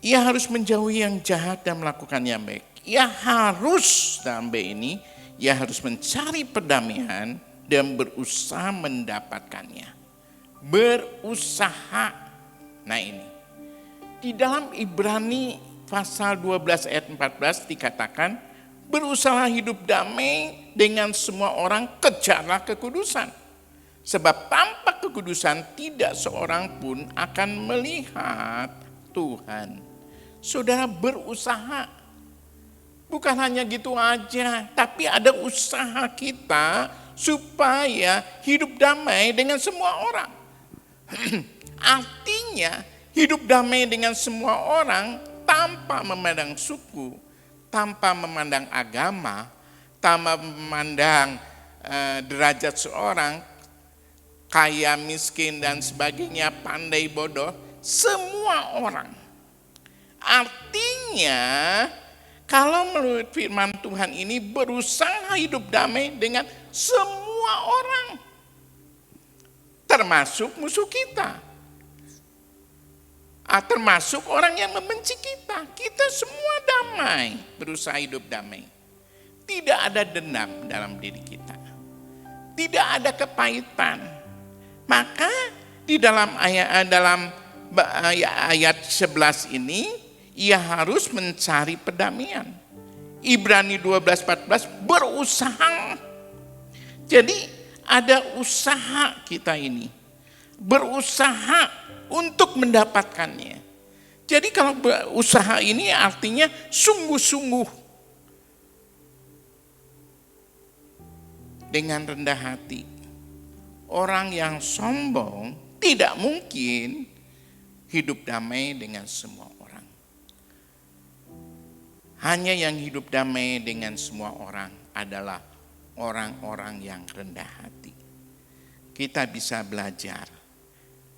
Ia harus menjauhi yang jahat dan melakukan yang baik. Ia harus, dalam B ini, ia harus mencari perdamaian dan berusaha mendapatkannya. Berusaha. Nah ini, di dalam Ibrani pasal 12 ayat 14 dikatakan, berusaha hidup damai dengan semua orang, kejarlah kekudusan. Sebab tanpa kekudusan tidak seorang pun akan melihat Tuhan. Saudara berusaha. Bukan hanya gitu aja, tapi ada usaha kita supaya hidup damai dengan semua orang. Artinya hidup damai dengan semua orang tanpa memandang suku, tanpa memandang agama, tanpa memandang derajat seorang, kaya, miskin dan sebagainya, pandai, bodoh, semua orang. Artinya kalau menurut firman Tuhan ini berusaha hidup damai dengan semua orang. Termasuk musuh kita. termasuk orang yang membenci kita. Kita semua damai, berusaha hidup damai. Tidak ada dendam dalam diri kita. Tidak ada kepahitan. Maka di dalam ayat 11 ini ia harus mencari perdamaian. Ibrani 12:14 berusaha. Jadi ada usaha kita ini. Berusaha untuk mendapatkannya. Jadi kalau usaha ini artinya sungguh-sungguh. Dengan rendah hati. Orang yang sombong tidak mungkin hidup damai dengan semua orang. Hanya yang hidup damai dengan semua orang adalah orang-orang yang rendah hati. Kita bisa belajar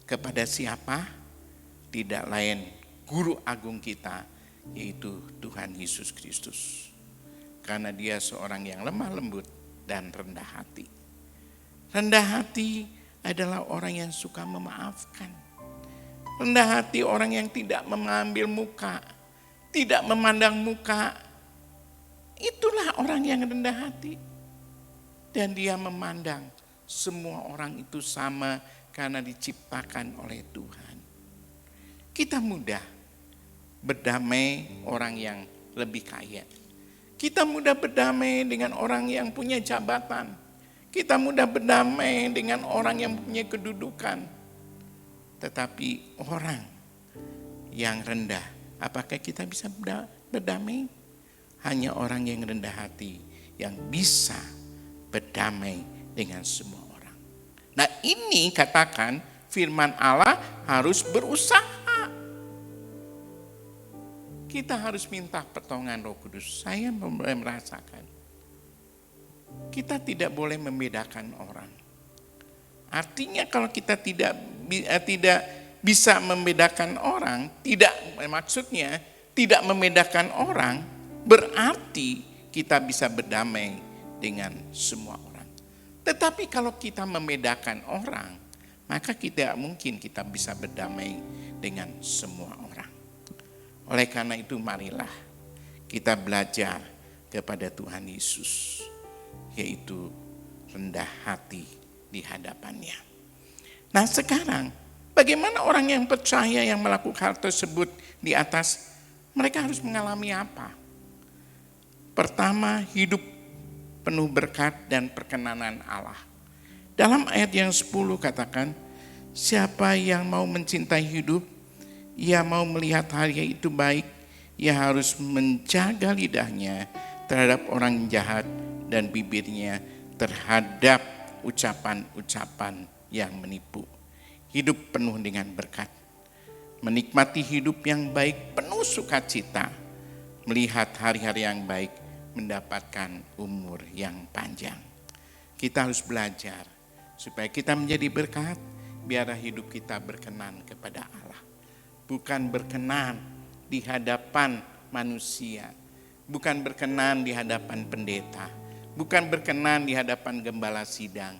kepada siapa? Tidak lain guru agung kita, yaitu Tuhan Yesus Kristus. Karena dia seorang yang lemah lembut dan rendah hati. Rendah hati adalah orang yang suka memaafkan. Rendah hati orang yang tidak mengambil muka, tidak memandang muka. Itulah orang yang rendah hati. Dan dia memandang semua orang itu sama karena diciptakan oleh Tuhan. Kita mudah berdamai orang yang lebih kaya. Kita mudah berdamai dengan orang yang punya jabatan. Kita mudah berdamai dengan orang yang punya kedudukan. Tetapi orang yang rendah, apakah kita bisa berdamai? Hanya orang yang rendah hati yang bisa berdamai dengan semua orang. Nah, ini katakan firman Allah harus berusaha. Kita harus minta pertolongan Roh Kudus. Saya mulai merasakan kita tidak boleh membedakan orang. Artinya kalau kita tidak bisa membedakan orang, maksudnya tidak membedakan orang, berarti kita bisa berdamai dengan semua orang. Tetapi kalau kita membedakan orang, maka tidak mungkin kita bisa berdamai dengan semua orang. Oleh karena itu marilah kita belajar kepada Tuhan Yesus, yaitu rendah hati di hadapannya. Nah sekarang bagaimana orang yang percaya yang melakukan hal tersebut di atas, mereka harus mengalami apa? Pertama, hidup penuh berkat dan perkenanan Allah. Dalam ayat yang 10 katakan, siapa yang mau mencintai hidup, ia mau melihat hal yang itu baik, ia harus menjaga lidahnya terhadap orang jahat dan bibirnya terhadap ucapan-ucapan yang menipu. Hidup penuh dengan berkat. Menikmati hidup yang baik penuh sukacita. Melihat hari-hari yang baik, mendapatkan umur yang panjang. Kita harus belajar supaya kita menjadi berkat, biarlah hidup kita berkenan kepada Allah. Bukan berkenan di hadapan manusia, bukan berkenan di hadapan pendeta, bukan berkenan di hadapan gembala sidang,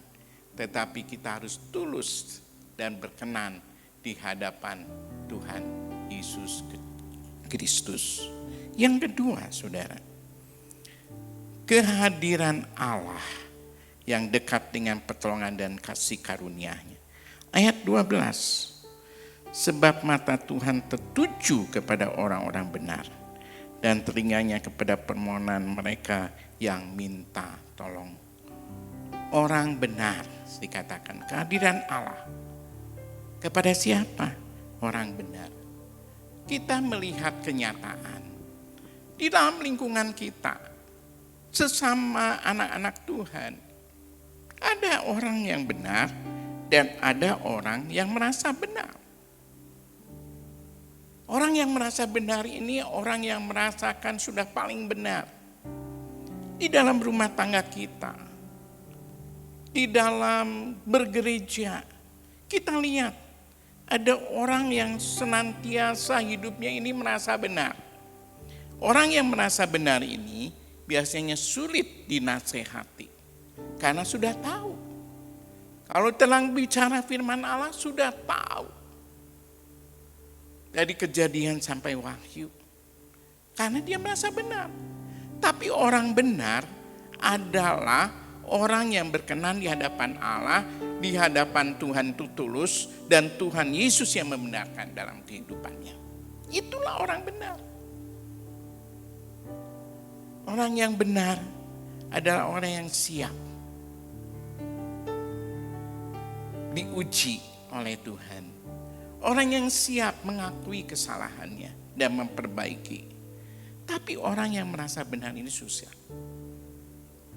tetapi kita harus tulus dan berkenan di hadapan Tuhan Yesus Kristus. Yang kedua, saudara, kehadiran Allah yang dekat dengan pertolongan dan kasih karunia-Nya. Ayat 12. Sebab mata Tuhan tertuju kepada orang-orang benar dan telinganya kepada permohonan mereka yang minta tolong. Orang benar dikatakan kehadiran Allah. Kepada siapa? Orang benar. Kita melihat kenyataan di dalam lingkungan kita, sesama anak-anak Tuhan, ada orang yang benar dan ada orang yang merasa benar. Orang yang merasa benar ini orang yang merasakan sudah paling benar. Di dalam rumah tangga kita, di dalam bergereja, kita lihat ada orang yang senantiasa hidupnya ini merasa benar. Orang yang merasa benar ini biasanya sulit dinasehati karena sudah tahu. Kalau telah bicara firman Allah sudah tahu. Dari Kejadian sampai Wahyu. Karena dia merasa benar. Tapi orang benar adalah orang yang berkenan di hadapan Allah, di hadapan Tuhan itu tulus, dan Tuhan Yesus yang membenarkan dalam kehidupannya. Itulah orang benar. Orang yang benar adalah orang yang siap diuji oleh Tuhan. Orang yang siap mengakui kesalahannya dan memperbaiki. Tapi orang yang merasa benar ini susah.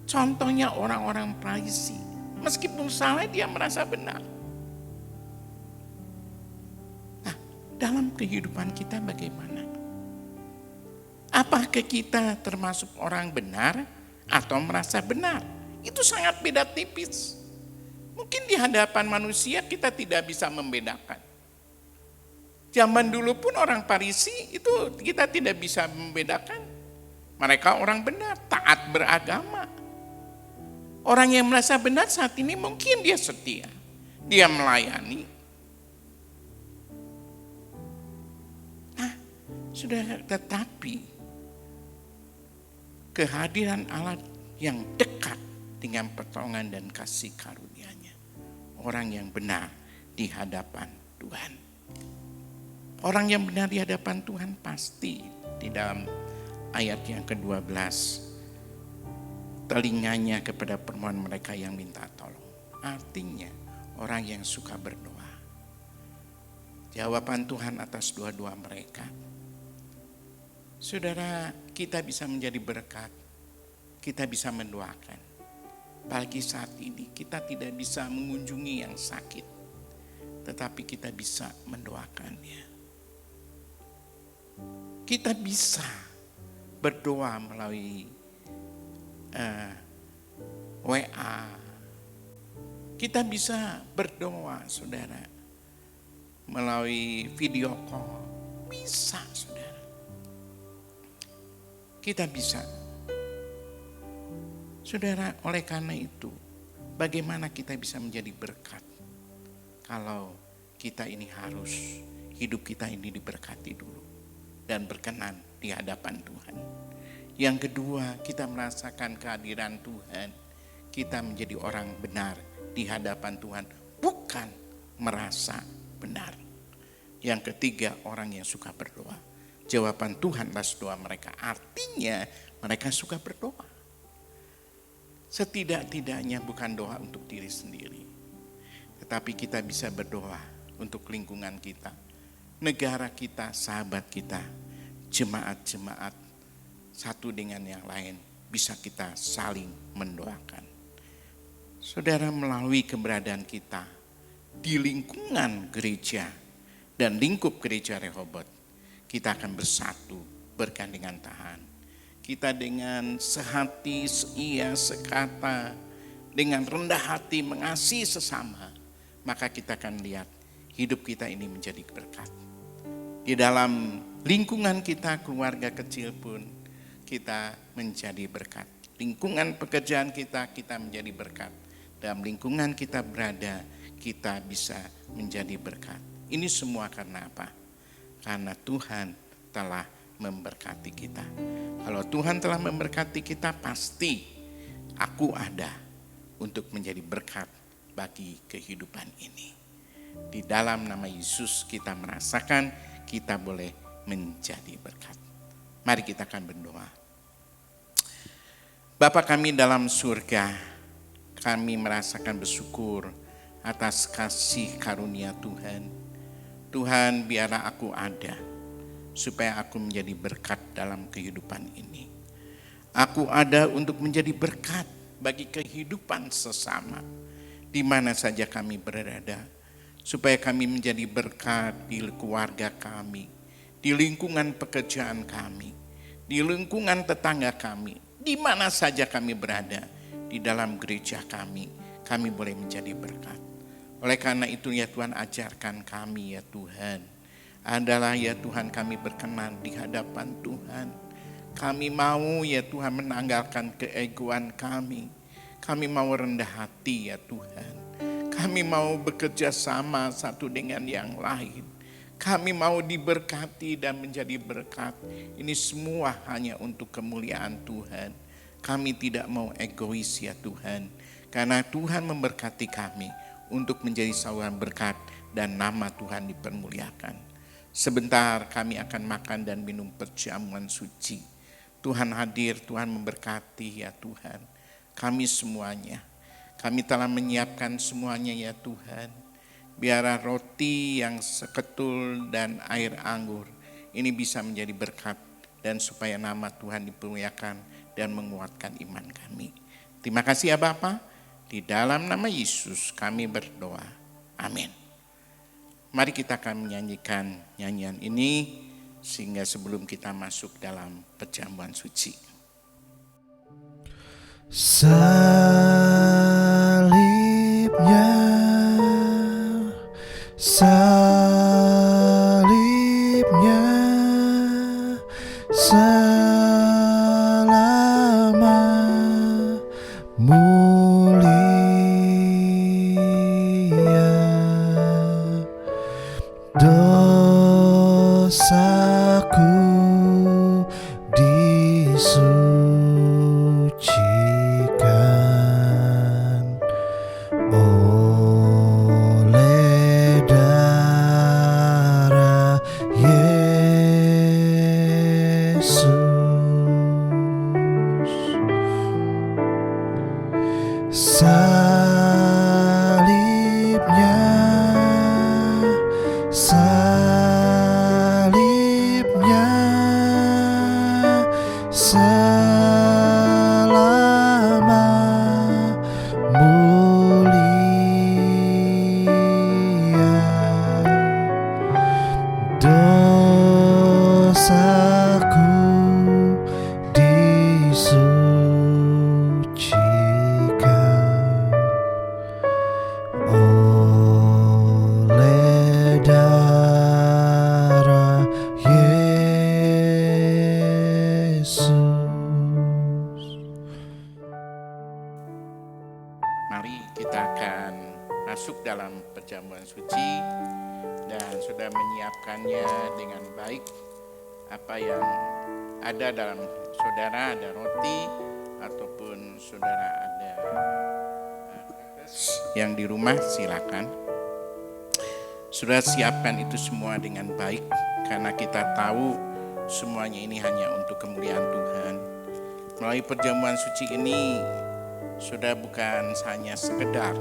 Contohnya orang-orang Farisi. Meskipun salah dia merasa benar. Nah, dalam kehidupan kita bagaimana? Apakah kita termasuk orang benar atau merasa benar? Itu sangat beda tipis. Mungkin di hadapan manusia kita tidak bisa membedakan. Zaman dulu pun orang Farisi itu kita tidak bisa membedakan. Mereka orang benar, taat beragama. Orang yang merasa benar saat ini mungkin dia setia. Dia melayani. Nah, sudah, tetapi kehadiran Allah yang dekat dengan pertolongan dan kasih karunia-Nya. Orang yang benar di hadapan Tuhan. Orang yang benar di hadapan Tuhan pasti di dalam ayat yang ke-12 telinganya kepada permohonan mereka yang minta tolong. Artinya orang yang suka berdoa. Jawaban Tuhan atas doa-doa mereka. Saudara, kita bisa menjadi berkat. Kita bisa mendoakan. Pagi saat ini kita tidak bisa mengunjungi yang sakit. Tetapi kita bisa mendoakannya. Kita bisa berdoa melalui WA. Kita bisa berdoa, saudara, melalui video call. Bisa, saudara. Kita bisa. Saudara, oleh karena itu, bagaimana kita bisa menjadi berkat? Kalau kita ini harus, hidup kita ini diberkati dulu. Dan berkenan di hadapan Tuhan. Yang kedua, kita merasakan kehadiran Tuhan. Kita menjadi orang benar di hadapan Tuhan. Bukan merasa benar. Yang ketiga, orang yang suka berdoa. Jawaban Tuhan atas doa mereka. Artinya mereka suka berdoa. Setidak-tidaknya bukan doa untuk diri sendiri. Tetapi kita bisa berdoa untuk lingkungan kita. Negara kita, sahabat kita, jemaat-jemaat satu dengan yang lain bisa kita saling mendoakan. Saudara, melalui keberadaan kita di lingkungan gereja dan lingkup gereja Rehoboth, kita akan bersatu, bergandengan tangan. Kita dengan sehati, seia, sekata, dengan rendah hati mengasihi sesama, maka kita akan lihat hidup kita ini menjadi berkat. Di dalam lingkungan kita, keluarga kecil pun kita menjadi berkat. Lingkungan pekerjaan kita menjadi berkat. Dalam lingkungan kita berada, kita bisa menjadi berkat. Ini semua karena apa? Karena Tuhan telah memberkati kita. Kalau Tuhan telah memberkati kita, pasti aku ada untuk menjadi berkat bagi kehidupan ini. Di dalam nama Yesus kita merasakan kita boleh menjadi berkat. Mari kita akan berdoa. Bapa kami dalam surga, kami merasakan bersyukur atas kasih karunia Tuhan. Tuhan, biarlah aku ada, supaya aku menjadi berkat dalam kehidupan ini. Aku ada untuk menjadi berkat bagi kehidupan sesama, di mana saja kami berada, supaya kami menjadi berkat di keluarga kami, di lingkungan pekerjaan kami, di lingkungan tetangga kami, di mana saja kami berada, di dalam gereja kami boleh menjadi berkat. Oleh karena itu ya Tuhan, ajarkan kami ya Tuhan, adalah ya Tuhan kami berkenan di hadapan Tuhan. Kami mau ya Tuhan menanggalkan keegoan kami. Kami mau rendah hati ya Tuhan. Kami mau bekerja sama satu dengan yang lain. Kami mau diberkati dan menjadi berkat. Ini semua hanya untuk kemuliaan Tuhan. Kami tidak mau egois ya Tuhan. Karena Tuhan memberkati kami untuk menjadi saluran berkat dan nama Tuhan dipermuliakan. Sebentar kami akan makan dan minum perjamuan suci. Tuhan hadir, Tuhan memberkati ya Tuhan. Kami semuanya. Kami telah menyiapkan semuanya ya Tuhan. Biarlah roti yang seketul dan air anggur ini bisa menjadi berkat dan supaya nama Tuhan dipermuliakan dan menguatkan iman kami. Terima kasih ya Bapa. Di dalam nama Yesus kami berdoa. Amin. Mari kita akan menyanyikan nyanyian ini sehingga sebelum kita masuk dalam perjamuan suci. Salibnya, salibnya, selama mulia, dosaku disucikan oleh darah Yesus. Salibnya, salibnya, selama mulia, dosaku disucikan oleh darah Yesus. Mari kita akan masuk dalam perjamuan suci dan sudah menyiapkannya dengan baik. Apa yang ada dalam saudara, ada roti ataupun saudara ada yang di rumah, silakan. Sudah siapkan itu semua dengan baik karena kita tahu semuanya ini hanya untuk kemuliaan Tuhan. Melalui perjamuan suci ini sudah bukan hanya sekedar,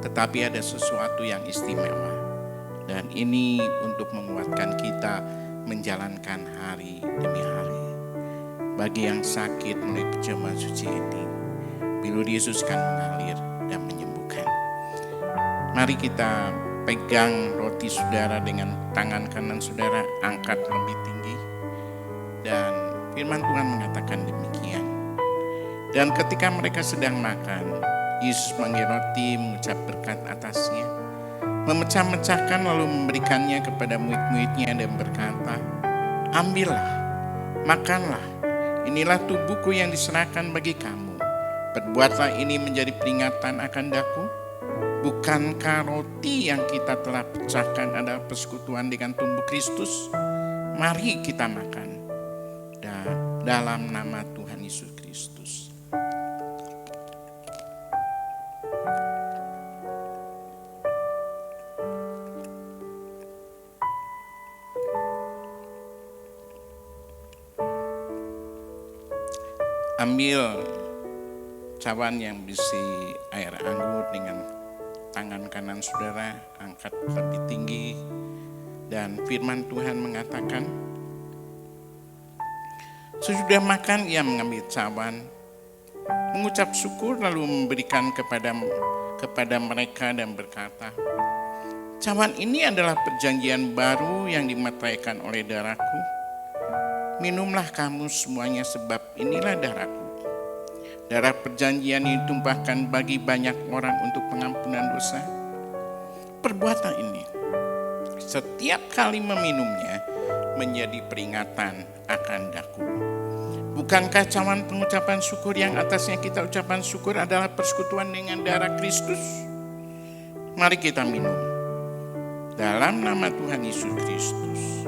tetapi ada sesuatu yang istimewa. Dan ini untuk menguatkan kita menjalankan hari demi hari. Bagi yang sakit melalui perjamuan suci ini, bilu Yesus akan mengalir dan menyembuhkan. Mari kita pegang roti saudara dengan tangan kanan saudara, angkat lebih tinggi. Dan firman Tuhan mengatakan demikian. Dan ketika mereka sedang makan, Yesus mengambil roti, mengucap berkat atasnya, memecah-mecahkan lalu memberikannya kepada murid-muridnya dan berkata, "Ambillah, makanlah, inilah tubuhku yang diserahkan bagi kamu. Perbuatlah ini menjadi peringatan akan daku. Bukankah roti yang kita telah pecahkan adalah persekutuan dengan tubuh Kristus? Mari kita makan dalam nama Tuhan Yesus Kristus." Ambil cawan yang berisi air anggur dengan tangan kanan saudara, angkat lebih tinggi. Dan firman Tuhan mengatakan, sesudah makan ia mengambil cawan, mengucap syukur lalu memberikan kepada mereka dan berkata, "Cawan ini adalah perjanjian baru yang dimeteraikan oleh darahku. Minumlah kamu semuanya sebab inilah darahku. Darah perjanjian yang ditumpahkan bagi banyak orang untuk pengampunan dosa. Perbuatan ini setiap kali meminumnya menjadi peringatan akan daku." Bukankah cawan pengucapan syukur yang atasnya kita ucapan syukur adalah persekutuan dengan darah Kristus? Mari kita minum dalam nama Tuhan Yesus Kristus.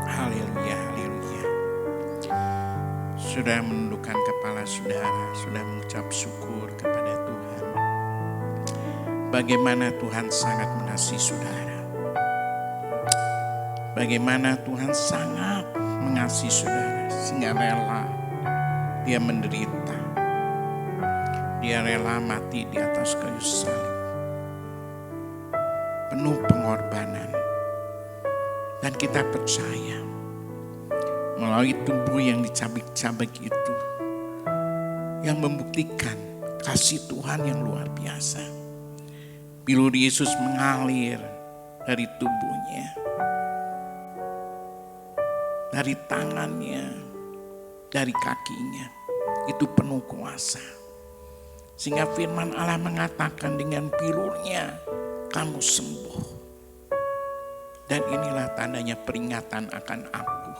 Haleluya, haleluya. Sudah menundukkan kepala saudara, sudah mengucap syukur kepada Tuhan. Bagaimana Tuhan sangat mengasihi saudara. Bagaimana Tuhan sangat mengasihi saudara sehingga rela dia menderita. Dia rela mati di atas kayu salib. Penuh pengorbanan. Dan kita percaya melalui tubuh yang dicabik-cabik itu yang membuktikan kasih Tuhan yang luar biasa. Bilur Yesus mengalir dari tubuhnya, dari tangannya, dari kakinya. Itu penuh kuasa. Sehingga firman Allah mengatakan dengan bilurnya kamu sembuh. Dan inilah tandanya peringatan akan aku.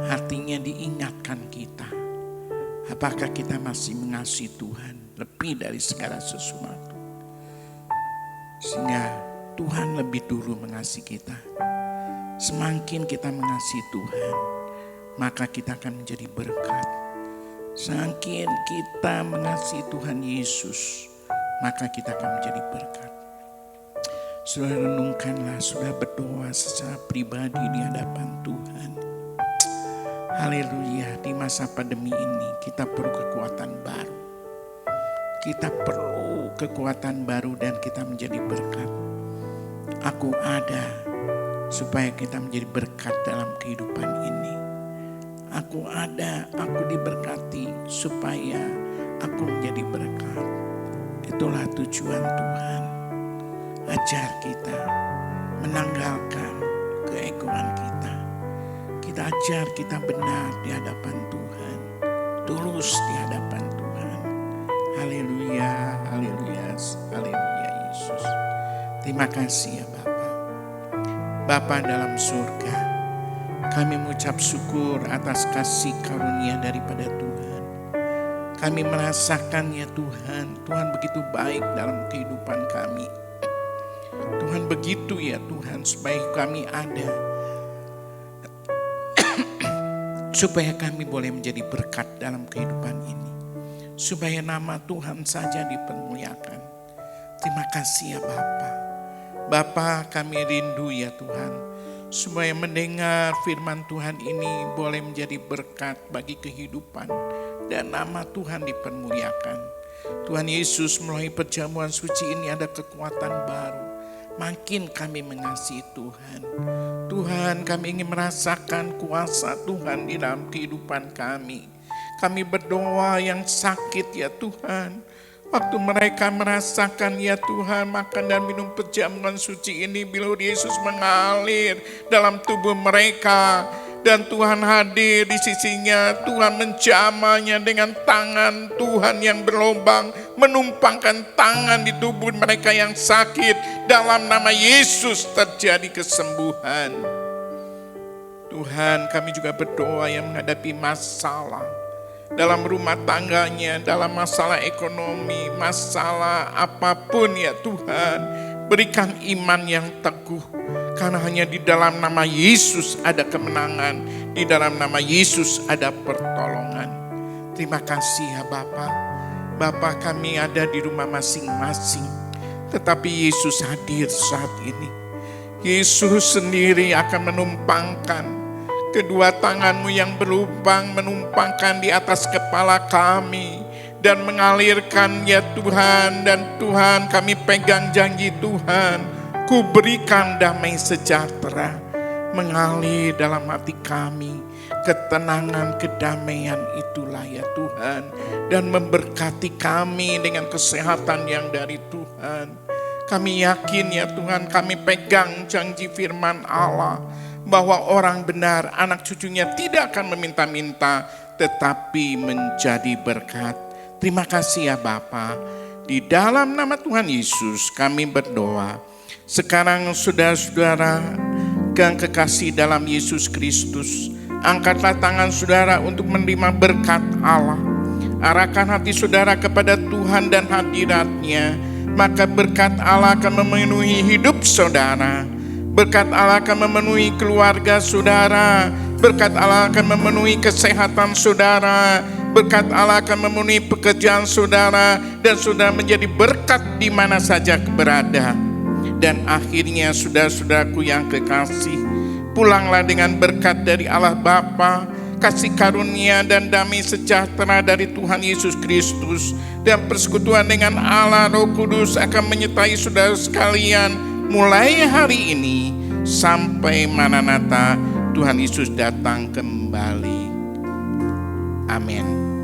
Artinya diingatkan kita. Apakah kita masih mengasihi Tuhan lebih dari segala sesuatu. Sehingga Tuhan lebih dulu mengasihi kita. Semakin kita mengasihi Tuhan, maka kita akan menjadi berkat. Semakin kita mengasihi Tuhan Yesus, maka kita akan menjadi berkat. Sudah renungkanlah, sudah berdoa secara pribadi di hadapan Tuhan. Haleluya, di masa pandemi ini kita perlu kekuatan baru. Kita perlu kekuatan baru dan kita menjadi berkat. Aku ada supaya kita menjadi berkat dalam kehidupan ini. Aku ada, aku diberkati supaya aku menjadi berkat. Itulah tujuan Tuhan. Ajar kita menanggalkan keegoan kita. Kita ajar kita benar di hadapan Tuhan. Tulus di hadapan Tuhan. Haleluya, haleluya, haleluya Yesus. Terima kasih ya Bapa. Bapa dalam surga, kami mengucap syukur atas kasih karunia daripada Tuhan. Kami merasakan ya Tuhan, Tuhan begitu baik dalam kehidupan kami. Tuhan begitu ya Tuhan supaya kami ada. Supaya kami boleh menjadi berkat dalam kehidupan ini. Supaya nama Tuhan saja dipermuliakan. Terima kasih ya Bapa. Bapa kami rindu ya Tuhan. Supaya mendengar firman Tuhan ini boleh menjadi berkat bagi kehidupan. Dan nama Tuhan dipermuliakan. Tuhan Yesus melalui perjamuan suci ini ada kekuatan baru. Makin kami mengasihi Tuhan. Tuhan, kami ingin merasakan kuasa Tuhan di dalam kehidupan kami. Kami berdoa yang sakit ya Tuhan. Waktu mereka merasakan ya Tuhan makan dan minum perjamuan suci ini, bilur Yesus mengalir dalam tubuh mereka. Dan Tuhan hadir di sisinya, Tuhan menjamahnya dengan tangan Tuhan yang berlubang, menumpangkan tangan di tubuh mereka yang sakit. Dalam nama Yesus terjadi kesembuhan. Tuhan, kami juga berdoa yang menghadapi masalah dalam rumah tangganya, dalam masalah ekonomi, masalah apapun ya Tuhan. Berikan iman yang teguh, karena hanya di dalam nama Yesus ada kemenangan, di dalam nama Yesus ada pertolongan. Terima kasih ya Bapa. Bapa, kami ada di rumah masing-masing, tetapi Yesus hadir saat ini. Yesus sendiri akan menumpangkan kedua tanganmu yang berlubang, menumpangkan di atas kepala kami. Dan mengalirkan ya Tuhan, dan Tuhan kami pegang janji Tuhan, ku berikan damai sejahtera mengalir dalam hati kami. Ketenangan, kedamaian itulah ya Tuhan, dan memberkati kami dengan kesehatan yang dari Tuhan. Kami yakin ya Tuhan, kami pegang janji firman Allah, bahwa orang benar anak cucunya tidak akan meminta-minta, tetapi menjadi berkat. Terima kasih ya Bapa. Di dalam nama Tuhan Yesus kami berdoa. Sekarang saudara-saudara yang kekasih dalam Yesus Kristus, angkatlah tangan saudara untuk menerima berkat Allah. Arahkan hati saudara kepada Tuhan dan hadirat-Nya, maka berkat Allah akan memenuhi hidup saudara. Berkat Allah akan memenuhi keluarga saudara. Berkat Allah akan memenuhi kesehatan saudara. Berkat Allah akan memenuhi pekerjaan saudara. Dan saudara menjadi berkat di mana saja berada. Dan akhirnya saudara-saudaraku yang kekasih, pulanglah dengan berkat dari Allah Bapa, kasih karunia dan damai sejahtera dari Tuhan Yesus Kristus, dan persekutuan dengan Allah Roh Kudus akan menyertai saudara sekalian mulai hari ini sampai Maranatha, Tuhan Yesus datang kembali. Amin.